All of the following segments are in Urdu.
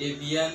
ABN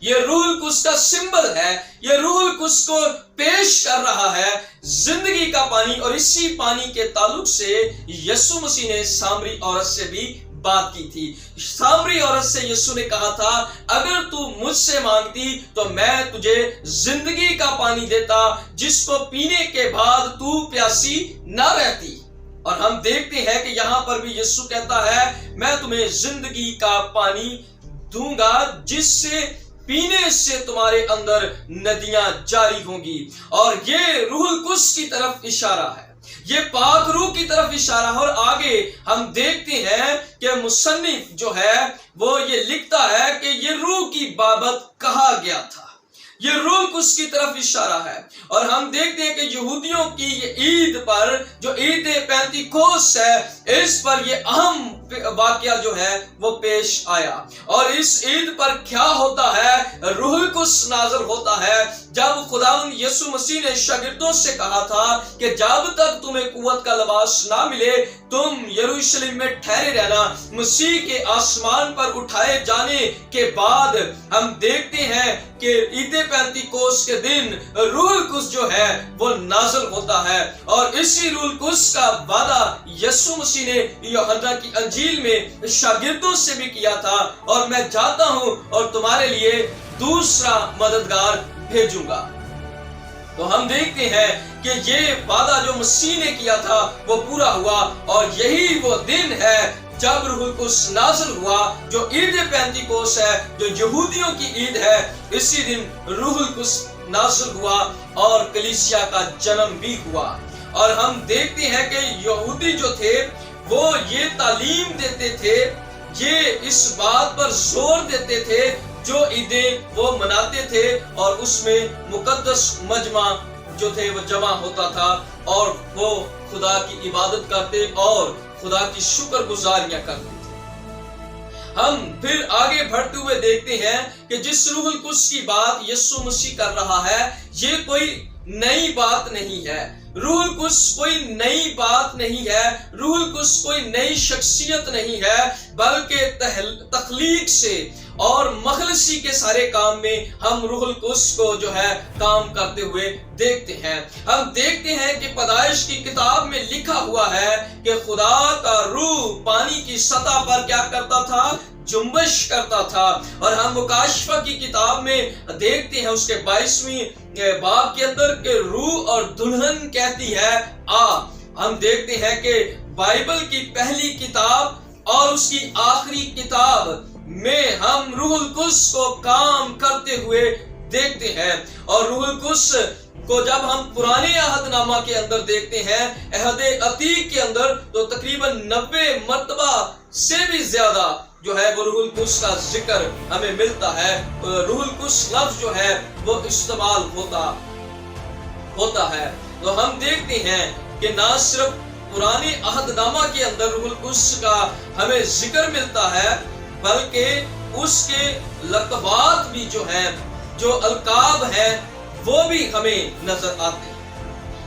یہ روح القدس کا سمبل ہے، یہ روح القدس کو پیش کر رہا ہے زندگی کا پانی، اور اسی پانی کے تعلق سے یسوع مسیح نے سامری عورت سے بھی بات کی تھی۔ سامری عورت سے یسوع نے کہا تھا اگر تو مجھ سے مانگتی تو میں تجھے زندگی کا پانی دیتا جس کو پینے کے بعد تو پیاسی نہ رہتی۔ اور ہم دیکھتے ہیں کہ یہاں پر بھی یسوع کہتا ہے میں تمہیں زندگی کا پانی دوں گا جس سے پینے سے تمہارے اندر ندیاں جاری ہوں گی، اور یہ روح القدس کی طرف اشارہ ہے، یہ پاک روح کی طرف اشارہ ہے۔ اور آگے ہم دیکھتے ہیں کہ مصنف جو ہے وہ یہ لکھتا ہے کہ یہ روح کی بابت کہا گیا تھا، یہ روح القدس کی طرف اشارہ ہے۔ اور ہم دیکھتے ہیں کہ یہودیوں کی یہ عید پر جو عید پینتیکوس ہے، اس پر یہ اہم واقعہ جو ہے وہ پیش آیا، اور اس عید پر کیا ہوتا ہے؟ روح القدس نازل ہوتا ہے۔ جب خداوند یسوع مسیح نے شاگردوں سے کہا تھا کہ جب تک تمہیں قوت کا لباس نہ ملے تم یروشلم میں ٹھہرے رہنا، مسیح کے آسمان پر اٹھائے جانے کے بعد ہم دیکھتے ہیں کہ عید پینتیکوس کے دن روح القدس جو ہے وہ نازل ہوتا ہے، اور اسی روح القدس کا وعدہ یسوع مسیح نے یوحنا کی انجیل میں شاگردوں سے بھی کیا تھا، اور میں جاتا ہوں اور تمہارے لیے دوسرا مددگار بھیجوں گا۔ تو ہم دیکھتے ہیں کہ یہ وعدہ جو مسیح نے کیا تھا وہ پورا ہوا، اور یہی وہ دن ہے جب روح القدس نازل ہوا، جو عید پینتیکوس ہے، جو یہودیوں کی عید ہے۔ اسی دن روح القدس نازل ہوا اور کلیسیا کا جنم بھی ہوا۔ اور ہم دیکھتے ہیں کہ یہودی جو تھے وہ یہ تعلیم دیتے تھے، یہ اس بات پر زور دیتے تھے جو عیدیں وہ مناتے تھے، اور اس میں مقدس مجمع جو تھے وہ جمع ہوتا تھا، اور وہ خدا کی عبادت کرتے اور خدا کی شکر گزاریاں کرتے تھے۔ ہم پھر آگے بڑھتے ہوئے دیکھتے ہیں کہ جس روح القدس کی بات یسوع مسیح کر رہا ہے یہ کوئی نئی بات نہیں ہے۔ روح القدس کوئی نئی بات نہیں ہے، روح القدس کوئی نئی شخصیت نہیں ہے، بلکہ تخلیق سے اور مخلصی کے سارے کام میں ہم روح القدس کو جو ہے کام کرتے ہوئے دیکھتے ہیں۔ ہم دیکھتے ہیں کہ پیدائش کی کتاب میں لکھا ہوا ہے کہ خدا کا روح پانی کی سطح پر کیا کرتا تھا؟ جنبش کرتا تھا۔ اور ہم مکاشفہ کی کتاب میں دیکھتے ہیں اس کے 22ویں باب کے اندر کہ روح اور دلہن کہتی ہے آ۔ ہم دیکھتے ہیں کہ بائبل کی پہلی کتاب اور اس کی آخری کتاب میں ہم روح القدس کو کام کرتے ہوئے دیکھتے ہیں، اور روح القدس کو جب ہم پرانے عہد نامہ کے اندر دیکھتے ہیں، عہد عتیق کے اندر، تو تقریباً 90 مرتبہ سے بھی زیادہ جو ہے وہ روح القدس کا ذکر ہمیں ملتا ہے۔ روح القدس لفظ جو ہے وہ استعمال ہوتا ہے۔ تو ہم دیکھتے ہیں کہ نہ صرف پرانے عہد نامہ کے اندر روح القدس کا ہمیں ذکر ملتا ہے، بلکہ اس کے لقبات بھی جو ہیں، جو القاب ہیں، وہ بھی ہمیں نظر آتے ہیں۔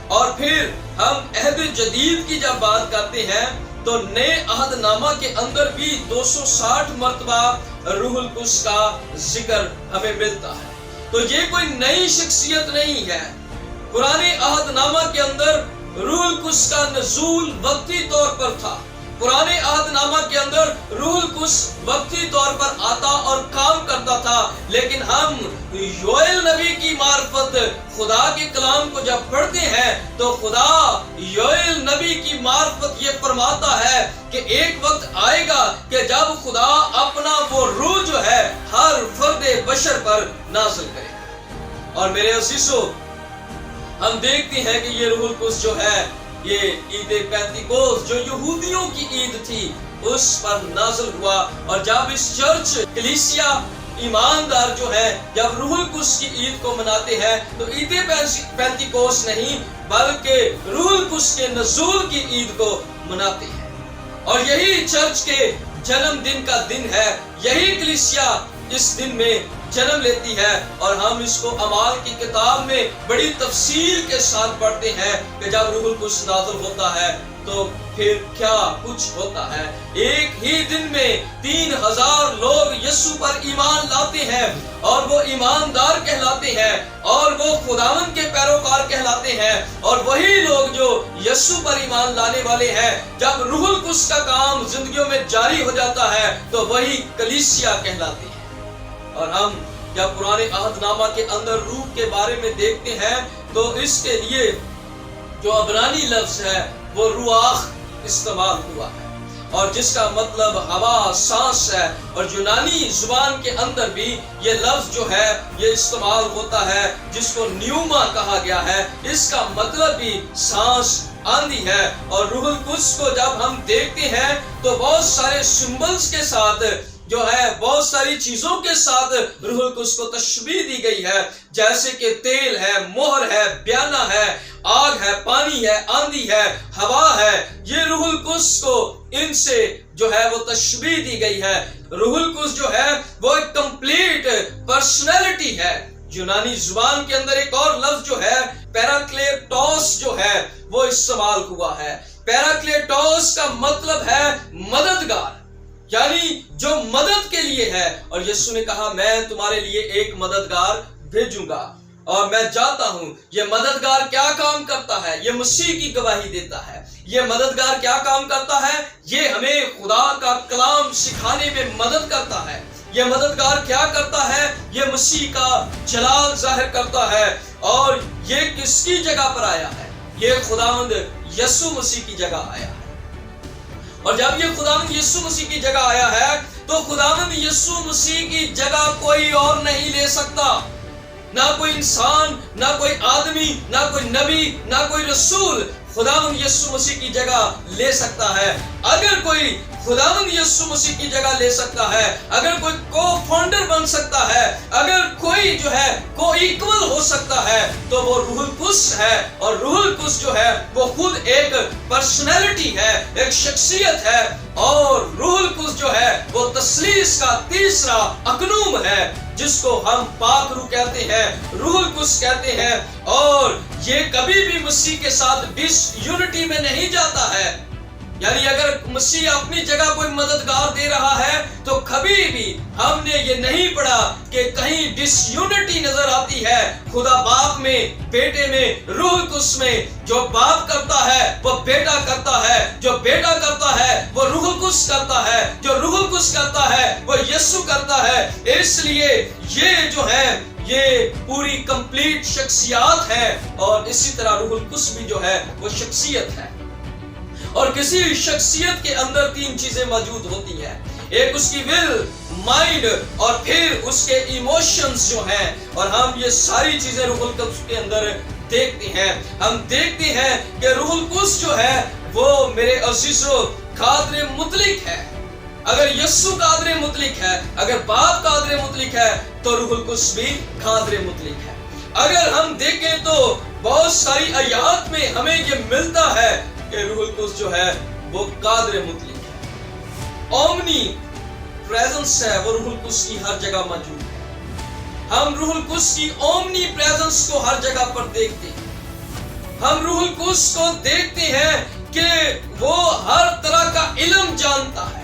اور پھر ہم عہد جدید کی جب بات کرتے ہیں تو نئے عہد نامہ کے اندر بھی 260 مرتبہ روح القدس کا ذکر ہمیں ملتا ہے۔ تو یہ کوئی نئی شخصیت نہیں ہے۔ پرانے عہد نامہ کے اندر روح القدس کا نزول وقتی طور پر تھا۔ پرانے عہد نامہ کے اندر روح القدس وقتی طور پر آتا اور کام کرتا تھا، لیکن ہم یوئیل نبی کی معرفت خدا کے کلام کو جب پڑھتے ہیں تو خدا یوئیل نبی کی معرفت یہ فرماتا ہے کہ ایک وقت آئے گا کہ جب خدا اپنا وہ روح جو ہے ہر فرد بشر پر نازل کرے گا۔ اور میرے عزیزو، ہم دیکھتے ہیں کہ یہ روح القدس جو ہے یہ عید پینتیکوس جو یہودیوں کی عید تھی اس پر نازل ہوا، اور جب اس چرچ کلیسیا ایماندار جو ہے جب روح القدس کی عید کو مناتے ہیں تو عید پینتیکوس نہیں بلکہ روح القدس کے نزول کی عید کو مناتے ہیں، اور یہی چرچ کے جنم دن کا دن ہے۔ یہی کلیسیا اس دن میں جنم لیتی ہے، اور ہم اس کو اعمال کی کتاب میں بڑی تفصیل کے ساتھ پڑھتے ہیں کہ جب روح القدس نازل ہوتا ہے تو پھر کیا کچھ ہوتا ہے۔ ایک ہی دن میں 3000 لوگ یسوع پر ایمان لاتے ہیں اور وہ ایماندار کہلاتے ہیں اور وہ خداوند کے پیروکار کہلاتے ہیں، اور وہی لوگ جو یسوع پر ایمان لانے والے ہیں، جب روح القدس کا کام زندگیوں میں جاری ہو جاتا ہے تو وہی کلیسیا کہلاتے ہیں۔ اور ہم جب پرانے عہد نامہ کے اندر روح کے بارے میں دیکھتے ہیں تو اس کے لیے جو عبرانی لفظ ہے وہ رواخ استعمال ہوا ہے، اور جس کا مطلب ہوا، سانس ہے، اور یونانی زبان کے اندر بھی یہ لفظ جو ہے یہ استعمال ہوتا ہے جس کو نیوما کہا گیا ہے۔ اس کا مطلب بھی سانس آندھی ہے، اور روح القدس کو جب ہم دیکھتے ہیں تو بہت سارے سمبلز کے ساتھ جو ہے، بہت ساری چیزوں کے ساتھ روح القدس کو تشبیہ دی گئی ہے، جیسے کہ تیل ہے، مہر ہے، بیانہ ہے، آگ ہے، پانی ہے، آندھی ہے، ہوا ہے۔ یہ روح القدس کو ان سے جو ہے وہ تشبیہ دی گئی ہے۔ روح القدس جو ہے وہ ایک کمپلیٹ پرسنالٹی ہے۔ یونانی زبان کے اندر ایک اور لفظ جو ہے پیراکلیٹوس جو ہے وہ استعمال ہوا ہے۔ پیراکلیٹوس کا مطلب ہے مددگار، یعنی جو مدد کے لیے ہے، اور یسوع نے کہا میں تمہارے لیے ایک مددگار بھیجوں گا اور میں جاتا ہوں۔ یہ مددگار کیا کام کرتا ہے؟ یہ مسیح کی گواہی دیتا ہے۔ یہ مددگار کیا کام کرتا ہے؟ یہ ہمیں خدا کا کلام سکھانے میں مدد کرتا ہے۔ یہ مددگار کیا کرتا ہے؟ یہ مسیح کا جلال ظاہر کرتا ہے۔ اور یہ کس کی جگہ پر آیا ہے؟ یہ خداوند یسوع مسیح کی جگہ آیا ہے۔ اور جب یہ خداوند یسوع مسیح کی جگہ آیا ہے تو خداوند یسوع مسیح کی جگہ کوئی اور نہیں لے سکتا۔ نہ کوئی انسان، نہ کوئی آدمی، نہ کوئی نبی، نہ کوئی رسول خداوند یسوع مسیح کی جگہ لے سکتا ہے۔ اگر کوئی خداوند یسوع مسیح کی جگہ لے سکتا ہے، اگر کوئی کو فاؤنڈر بن سکتا ہے، اگر کوئی جو ہے کو ایکول ہو سکتا ہے تو وہ روح القدس ہے۔ اور روح القدس جو ہے وہ خود ایک پرسنالٹی ہے، ایک شخصیت ہے، اور روح القدس جو ہے وہ تثلیث کا تیسرا اقنوم ہے، جس کو ہم پاک روح کہتے ہیں، روح القدس کہتے ہیں۔ اور یہ کبھی بھی مسیح کے ساتھ ڈس یونٹی میں نہیں جاتا ہے، یعنی اگر مسیح اپنی جگہ کوئی مددگار دے رہا ہے تو کبھی بھی ہم نے یہ نہیں پڑھا کہ کہیں ڈس یونٹی نظر آتی ہے خدا باپ میں، بیٹے میں، روح القدس میں۔ جو باپ کرتا ہے وہ بیٹا کرتا ہے، جو بیٹا کرتا ہے وہ روح القدس کرتا ہے، جو روح القدس کرتا ہے وہ یسوع کرتا ہے۔ اس لیے یہ جو ہے یہ پوری کمپلیٹ شخصیات ہے، اور اسی طرح روح القدس بھی جو ہے وہ شخصیت ہے۔ اور کسی شخصیت کے اندر تین چیزیں موجود ہوتی ہیں، ایک اس کی ول، مائنڈ، اور پھر اس کے ایموشنز جو ہیں، اور ہم یہ ساری چیزیں روح القدس کے اندر دیکھتے ہیں۔ ہم دیکھتے ہیں کہ روح القدس جو ہے وہ میرے عزیزو قادر مطلق ہے۔ اگر یسوع قادر مطلق ہے، اگر باپ قادر مطلق ہے تو روح القدس بھی قادر مطلق ہے۔ اگر ہم دیکھیں تو بہت ساری آیات میں ہمیں یہ ملتا ہے کہ روح القدس جو ہے وہ قادر مطلق ہے۔ اومنی پریزنس ہے وہ روح القدس کی ہر جگہ موجود ہے۔ ہم روح القدس کی اومنی پریزنس کو ہر جگہ پر دیکھتے ہیں۔ ہم روح القدس کو دیکھتے ہیں کہ وہ ہر طرح کا علم جانتا ہے۔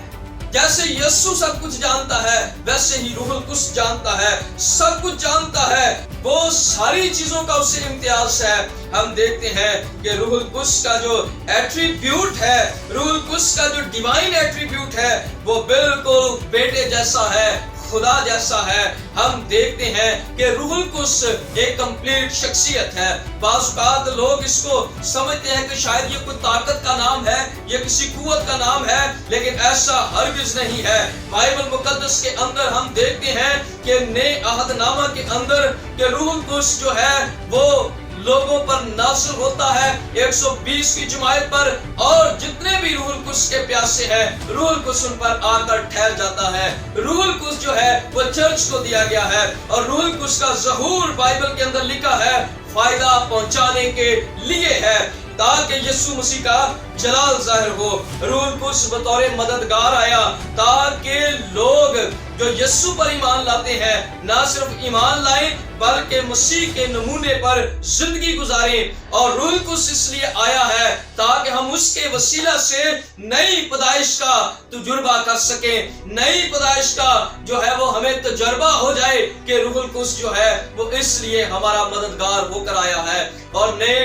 جیسے یسوع سب کچھ جانتا ہے ویسے ہی روح القدس جانتا ہے، سب کچھ جانتا ہے۔ وہ ساری چیزوں کا اسے امتیاز ہے۔ ہم دیکھتے ہیں کہ روح القدس کا جو ایٹریبیوٹ ہے، روح القدس کا جو ڈیوائن ایٹریبیوٹ ہے وہ بالکل بیٹے جیسا ہے، خدا جیسا ہے۔ ہم دیکھتے ہیں کہ روح القدس ایک کمپلیٹ شخصیت ہے۔ بعض اوقات لوگ اس کو سمجھتے ہیں کہ شاید یہ کوئی طاقت کا نام ہے، یہ کسی قوت کا نام ہے، لیکن ایسا ہرگز نہیں ہے۔ بائبل مقدس کے اندر ہم دیکھتے ہیں کہ نئے عہد نامہ کے اندر کہ روح القدس جو ہے وہ لوگوں پر نازل ہوتا ہے 120 کی جماعت پر، اور جتنے بھی روح القدس کے پیاسے ہیں روح القدس ان پر آ کر ٹھہر جاتا ہے۔ روح القدس جو ہے وہ چرچ کو دیا گیا ہے، اور روح القدس کا ظہور بائبل کے اندر لکھا ہے فائدہ پہنچانے کے لیے ہے، تاکہ یسوع مسیح کا جلال ظاہر ہو۔ روح القدس بطور مددگار آیا تاکہ لوگ جو یسوع پر ایمان لاتے ہیں نہ صرف ایمان لائیں بلکہ مسیح کے نمونے پر زندگی گزاریں، اور روح القدس اس لیے آیا ہے تاکہ ہم اس کے وسیلہ سے نئی پیدائش کا تجربہ کر سکیں، نئی پیدائش کا جو ہے وہ ہمیں تجربہ ہو جائے کہ روح القدس جو ہے وہ اس لیے ہمارا مددگار ہو کر آیا ہے، اور نئے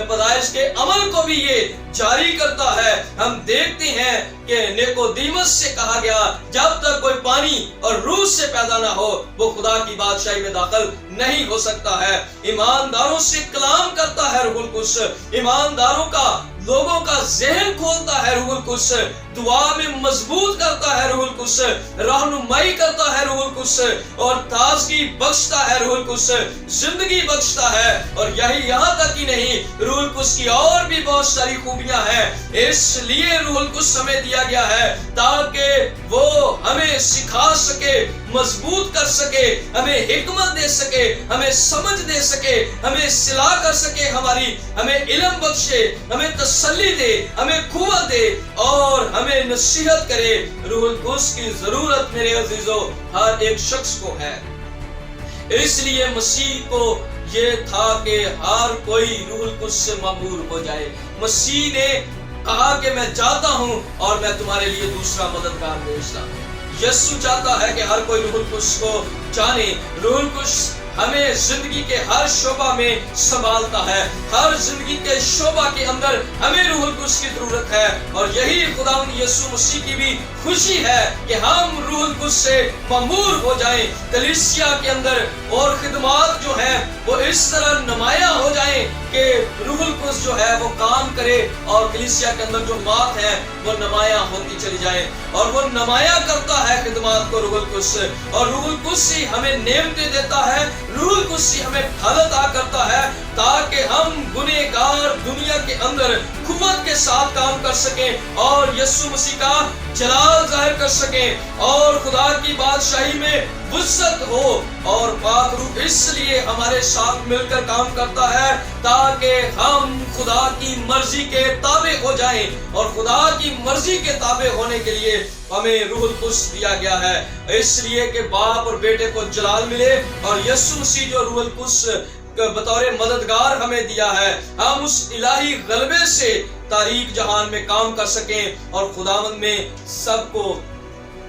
پیدائش کے عمل کو بھی یہ جاری کرتا ہے۔ ہم دیکھتے ہیں کہ نیکودیمس سے کہا گیا جب تک کوئی پانی اور روح سے پیدا نہ ہو وہ خدا کی بادشاہی میں داخل نہیں ہو سکتا ہے۔ ایمانداروں سے کلام کرتا ہے روح القدس، ایمانداروں کا لوگوں کا ذہن کھولتا ہے روح القدس، دعا میں مضبوط کرتا ہے روح القدس، رہنمائی کرتا ہے روح القدس، اور تازگی بخشتا ہے روح القدس، زندگی بخشتا ہے۔ اور یہاں تک ہی نہیں، روح القدس کی اور بھی بہت ساری خوبیاں ہیں، اس لیے روح القدس ہمیں دیا گیا ہے تاکہ وہ ہمیں سکھا سکے، مضبوط کر سکے، ہمیں حکمت دے سکے، ہمیں سمجھ دے سکے، ہمیں اصلاح کر سکے، ہمیں علم بخشے، ہمیں تسلی دے، ہمیں قوت دے اور ہمیں نصیحت کرے۔ روح القدس کی ضرورت میرے عزیزو ہر ایک شخص کو ہے، اس لیے مسیح کو یہ تھا کہ ہر کوئی روح القدس سے معمور ہو جائے۔ مسیح نے کہا کہ میں چاہتا ہوں اور میں تمہارے لیے دوسرا مددگار بھیجتا ہوں۔ یسوع چاہتا ہے کہ ہر کوئی روح القدس کو جانے۔ روح القدس ہمیں زندگی کے ہر شعبہ میں سنبھالتا ہے، ہر زندگی کے شعبہ کے اندر ہمیں روح القدس کی ضرورت ہے، اور یہی خداوند یسوع مسیح کی بھی خوشی ہے کہ ہم روح القدس سے معمور ہو جائیں، کلیسیا کے اندر اور خدمات جو ہیں وہ اس طرح نمایاں ہو جائیں کہ روح القدس جو ہے وہ کام کرے، اور کلیسیا کے اندر جو بات ہے وہ نمایاں ہوتی چلی جائے، اور وہ نمایاں کرتا ہے خدمات کو روح القدس، اور روح القدس ہی ہمیں نعمتیں دیتا ہے، روح القدس ہی ہمیں پھل عطا کرتا ہے تاکہ ہم گنہگار دنیا کے اندر قوت کے ساتھ کام کر سکیں اور یسوع مسیح کا جلال ظاہر کر سکیں، اور خدا کی بادشاہی میں وسعت ہو۔ اور پاک روح اس لیے ہمارے ساتھ مل کر کام کرتا ہے تاکہ ہم خدا کی مرضی کے تابع ہو جائیں، اور خدا کی مرضی کے تابع ہونے کے لیے ہمیں روح القدس دیا گیا ہے، اس لیے کہ باپ اور بیٹے کو جلال ملے، اور یسوع مسیح جو روح القدس بطور مددگار ہمیں دیا ہے، ہم اس الہی غلبے سے تاریک جہان میں کام کر سکیں، اور خداوند میں سب کو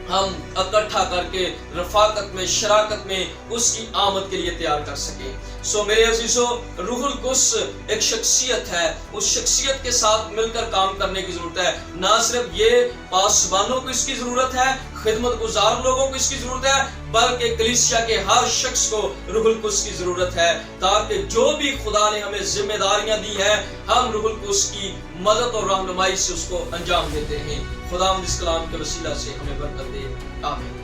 ہم اکٹھا کر کے رفاقت میں، شراکت میں اس کی آمد کے لیے تیار کر سکیں۔ سو میرے عزیزو، روح القدس ایک شخصیت ہے، اس شخصیت کے ساتھ مل کر کام کرنے کی ضرورت ہے۔ نہ صرف یہ پاسبانوں کو اس کی ضرورت ہے، خدمت گزار لوگوں کو اس کی ضرورت ہے، بلکہ کلیسیا کے ہر شخص کو روح القدس کی ضرورت ہے، تاکہ جو بھی خدا نے ہمیں ذمہ داریاں دی ہیں ہم روح القدس کی مدد اور رہنمائی سے اس کو انجام دیتے ہیں۔ خدا اس کلام کے وسیلہ سے ہمیں برکت دے، آمین۔